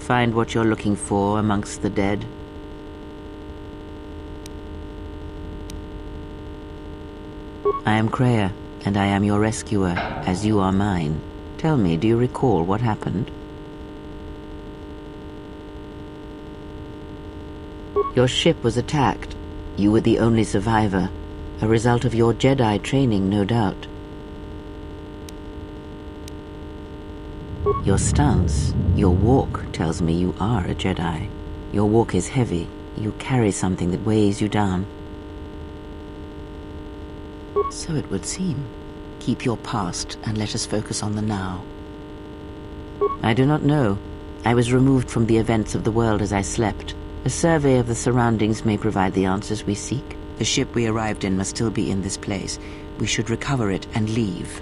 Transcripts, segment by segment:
Find what you're looking for amongst the dead? I am Kreia, and I am your rescuer, as you are mine. Tell me, do you recall what happened? Your ship was attacked. You were the only survivor, a result of your Jedi training, no doubt. Your stance, your walk tells me you are a Jedi. Your walk is heavy. You carry something that weighs you down. So it would seem. Keep your past and let us focus on the now. I do not know. I was removed from the events of the world as I slept. A survey of the surroundings may provide the answers we seek. The ship we arrived in must still be in this place. We should recover it and leave.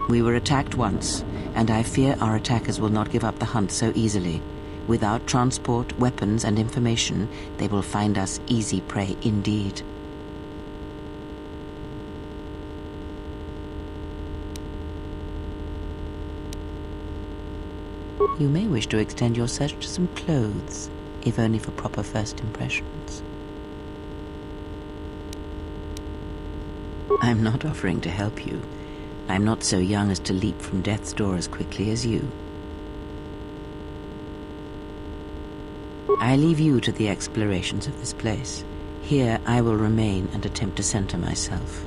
We were attacked once, and I fear our attackers will not give up the hunt so easily. Without transport, weapons, and information, they will find us easy prey indeed. You may wish to extend your search to some clothes, if only for proper first impressions. I'm not offering to help you. I'm not so young as to leap from death's door as quickly as you. I leave you to the explorations of this place. Here I will remain and attempt to center myself.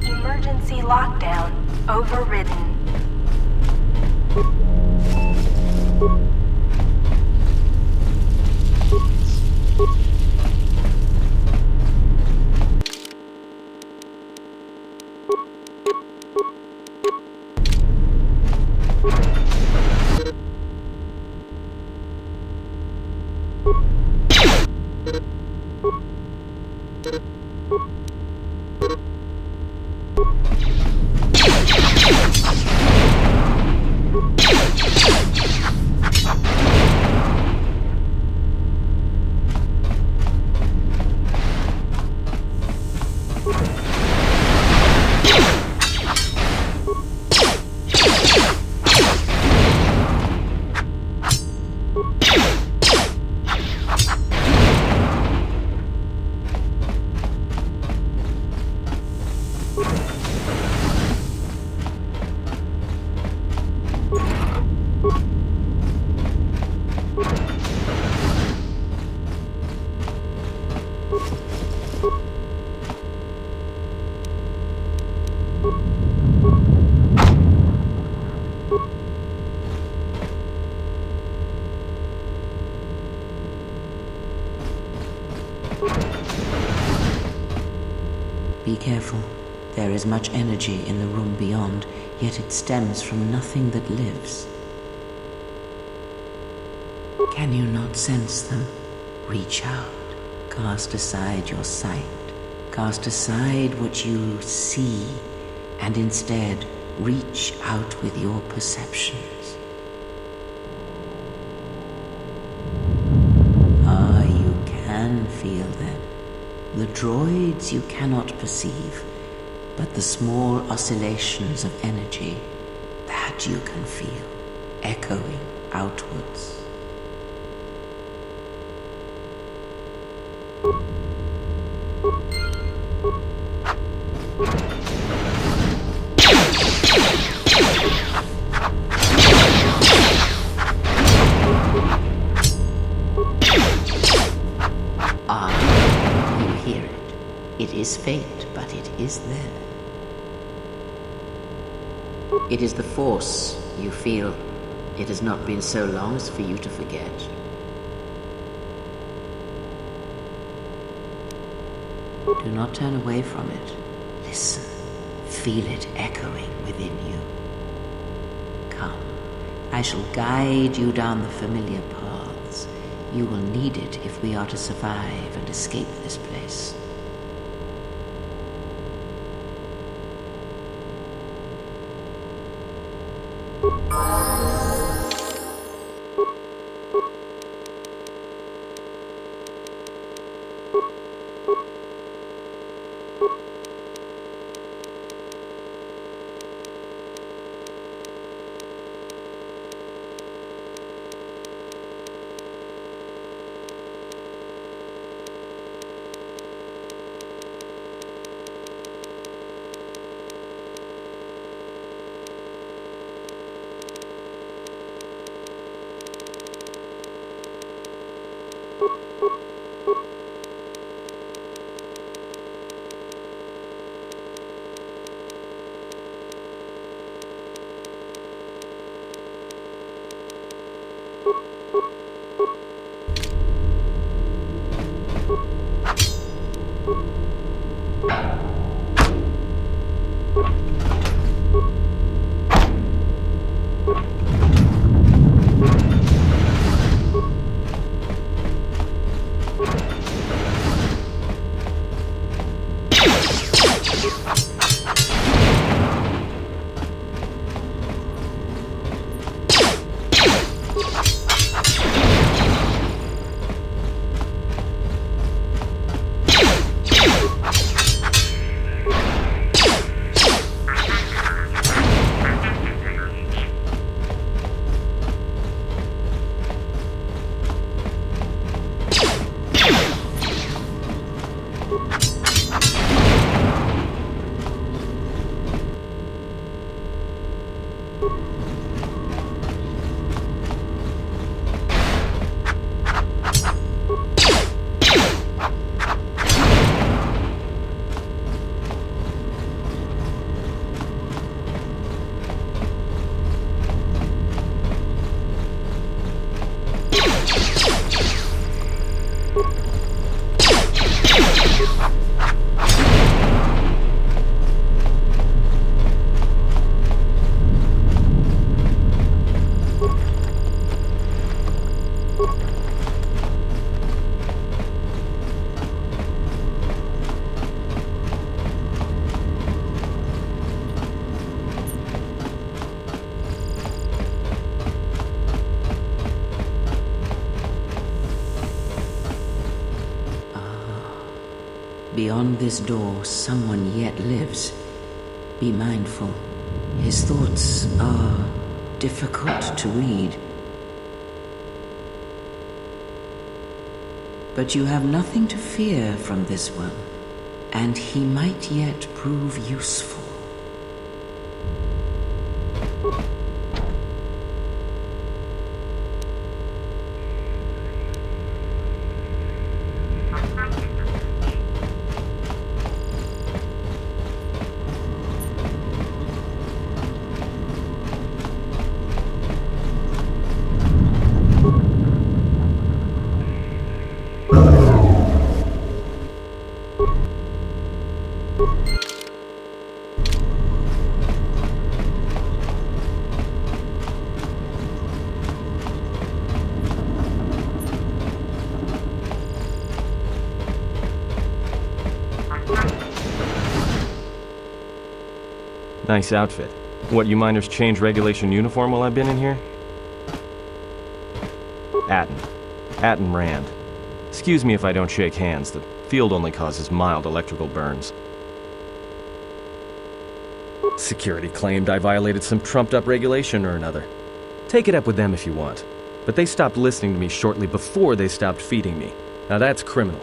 Emergency lockdown overridden. Be careful. There is much energy in the room beyond, yet it stems from nothing that lives. Can you not sense them? Reach out. Cast aside your sight. Cast aside what you see, and instead reach out with your perceptions. Ah, you can feel them. The droids you cannot perceive, but the small oscillations of energy, that you can feel, echoing outwards. It is faint, but it is there. It is the Force you feel. It has not been so long as for you to forget. Do not turn away from it. Listen. Feel it echoing within you. Come. I shall guide you down the familiar paths. You will need it if we are to survive and escape this place. Beyond this door, someone yet lives. Be mindful. His thoughts are difficult to read. But you have nothing to fear from this one, and he might yet prove useful. Nice outfit. What, you miners change regulation uniform while I've been in here? Atten Rand. Excuse me if I don't shake hands. The field only causes mild electrical burns. Security claimed I violated some trumped-up regulation or another. Take it up with them if you want. But they stopped listening to me shortly before they stopped feeding me. Now that's criminal.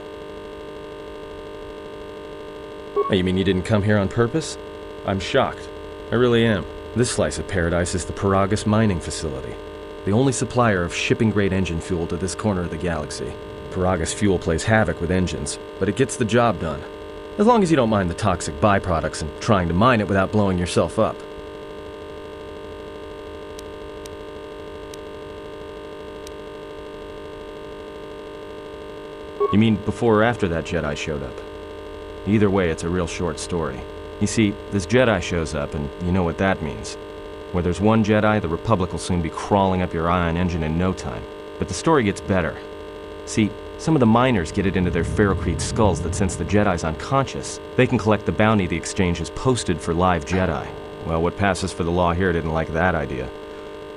Oh, you mean you didn't come here on purpose? I'm shocked. I really am. This slice of paradise is the Paragus mining facility, the only supplier of shipping-grade engine fuel to this corner of the galaxy. Paragus fuel plays havoc with engines, but it gets the job done. As long as you don't mind the toxic byproducts and trying to mine it without blowing yourself up. You mean before or after that Jedi showed up? Either way, it's a real short story. You see, this Jedi shows up, and you know what that means. Where there's one Jedi, the Republic will soon be crawling up your ion engine in no time. But the story gets better. See, some of the miners get it into their ferrocrete skulls that since the Jedi's unconscious, they can collect the bounty the exchange has posted for live Jedi. Well, what passes for the law here didn't like that idea.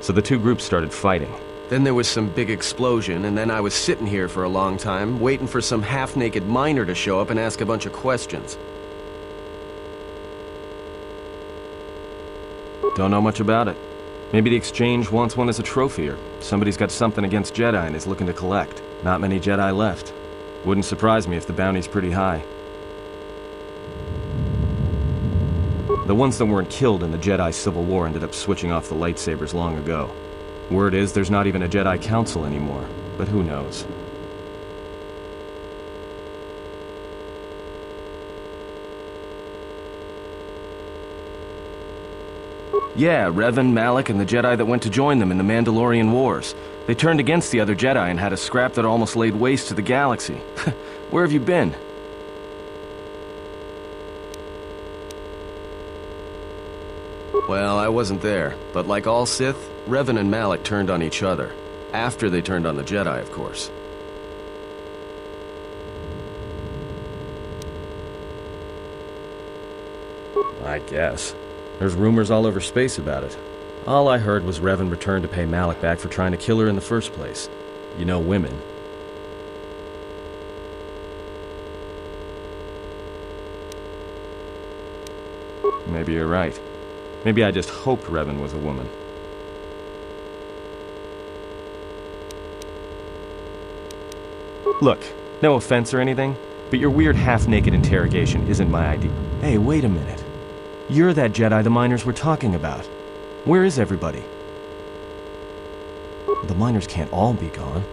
So the two groups started fighting. Then there was some big explosion, and then I was sitting here for a long time, waiting for some half-naked miner to show up and ask a bunch of questions. Don't know much about it. Maybe the exchange wants one as a trophy, or somebody's got something against Jedi and is looking to collect. Not many Jedi left. Wouldn't surprise me if the bounty's pretty high. The ones that weren't killed in the Jedi Civil War ended up switching off the lightsabers long ago. Word is there's not even a Jedi Council anymore, but who knows? Yeah, Revan, Malak, and the Jedi that went to join them in the Mandalorian Wars. They turned against the other Jedi and had a scrap that almost laid waste to the galaxy. Where have you been? Well, I wasn't there, but like all Sith, Revan and Malak turned on each other. After they turned on the Jedi, of course. I guess. There's rumors all over space about it. All I heard was Revan returned to pay Malak back for trying to kill her in the first place. You know women. Maybe you're right. Maybe I just hoped Revan was a woman. Look, no offense or anything, but your weird half-naked interrogation isn't my idea. Hey, wait a minute. You're that Jedi the miners were talking about. Where is everybody? The miners can't all be gone,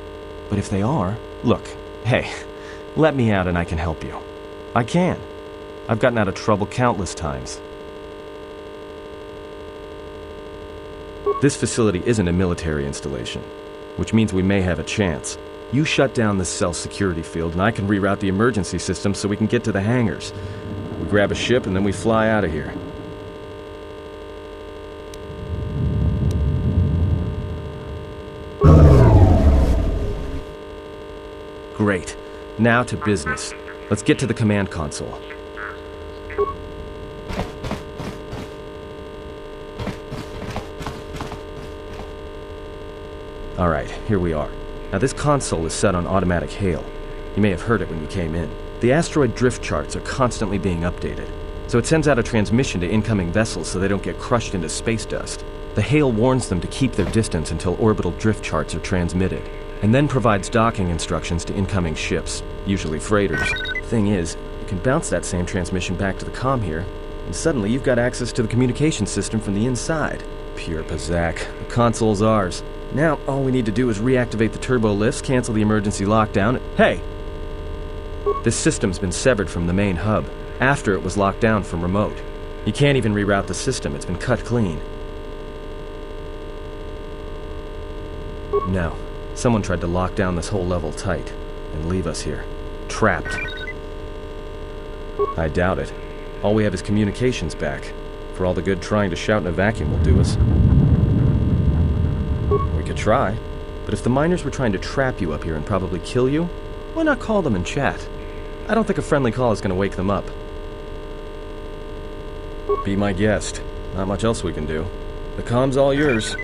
but if they are... Look, hey, let me out and I can help you. I can. I've gotten out of trouble countless times. This facility isn't a military installation, which means we may have a chance. You shut down this cell security field and I can reroute the emergency system so we can get to the hangars. We grab a ship and then we fly out of here. Great. Now to business. Let's get to the command console. Alright, here we are. Now this console is set on automatic hail. You may have heard it when you came in. The asteroid drift charts are constantly being updated, so it sends out a transmission to incoming vessels so they don't get crushed into space dust. The hail warns them to keep their distance until orbital drift charts are transmitted, and then provides docking instructions to incoming ships, usually freighters. Thing is, you can bounce that same transmission back to the comm here, and suddenly you've got access to the communication system from the inside. Pure Pazak. The console's ours. Now, all we need to do is reactivate the turbo lifts, cancel the emergency lockdown. Hey! This system's been severed from the main hub, after it was locked down from remote. You can't even reroute the system, it's been cut clean. No. Someone tried to lock down this whole level tight, and leave us here. Trapped. I doubt it. All we have is communications back. For all the good trying to shout in a vacuum will do us. We could try, but if the miners were trying to trap you up here and probably kill you, why not call them and chat? I don't think a friendly call is going to wake them up. Be my guest. Not much else we can do. The comm's all yours.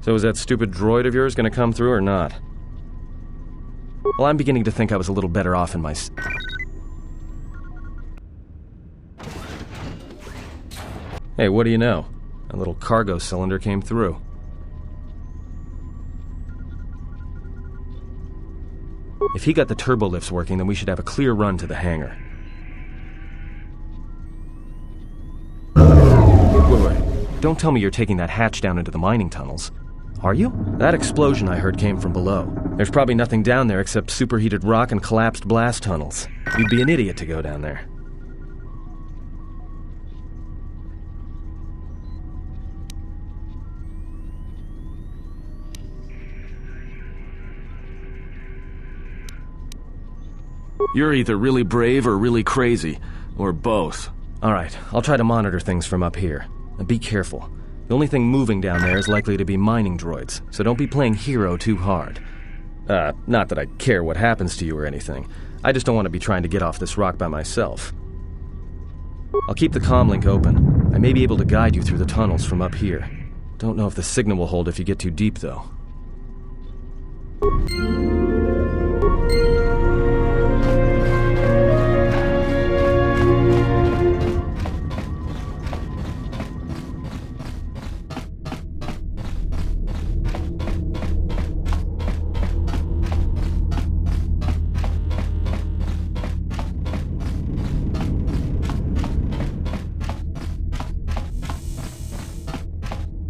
So is that stupid droid of yours gonna come through or not? Well, I'm beginning to think I was a little better off in my... Hey, what do you know? A little cargo cylinder came through. If he got the turbo lifts working, then we should have a clear run to the hangar. Wait. Don't tell me you're taking that hatch down into the mining tunnels. Are you? That explosion I heard came from below. There's probably nothing down there except superheated rock and collapsed blast tunnels. You'd be an idiot to go down there. You're either really brave or really crazy, or both. Alright, I'll try to monitor things from up here. And be careful. The only thing moving down there is likely to be mining droids, so don't be playing hero too hard. Not that I care what happens to you or anything. I just don't want to be trying to get off this rock by myself. I'll keep the comm link open. I may be able to guide you through the tunnels from up here. Don't know if the signal will hold if you get too deep, though.